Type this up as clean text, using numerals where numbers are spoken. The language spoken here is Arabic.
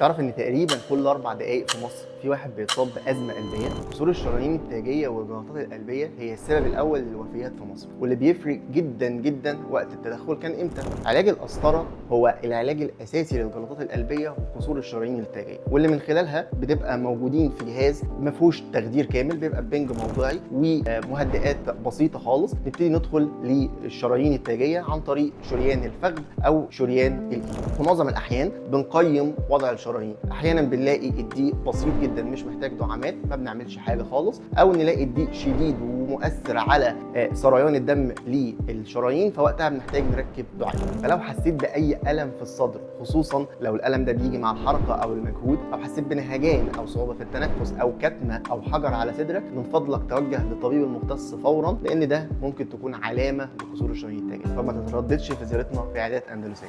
تعرف ان تقريبا كل 4 دقائق في مصر في واحد بيتصاب بازمه قلبيه؟ كسور الشرايين التاجيه والجلطات القلبيه هي السبب الاول للوفيات في مصر، واللي بيفرق جدا جدا وقت التدخل كان امتى. علاج القسطره هو العلاج الاساسي للجلطات القلبيه وكسور الشرايين التاجيه، واللي من خلالها بتبقى موجودين في جهاز ما فيهوش تخدير كامل، بيبقى بنج موضعي ومهدئات بسيطه خالص. نبتدي ندخل للشرايين التاجيه عن طريق شريان الفخذ او شريان الايد. في معظم الاحيان بنقيم وضع الشرايين، احيانا بنلاقي الضيق بسيط جدا مش محتاج دعامات، ما بنعملش حاجه خالص، او نلاقي الضيق شديد ومؤثر على سريان الدم للشرايين، فوقتها بنحتاج نركب دعامات. فلو حسيت باي الم في الصدر، خصوصا لو الالم ده بيجي مع الحركه او المجهود، او حسيت بنهجان او صعوبه في التنفس او كتمه او حجر على صدرك، من فضلك توجه للطبيب المختص فورا، لان ده ممكن تكون علامه لكسور الشرايين التاجيه. فما تترددش في زيارتنا في عيادات اندلسيه.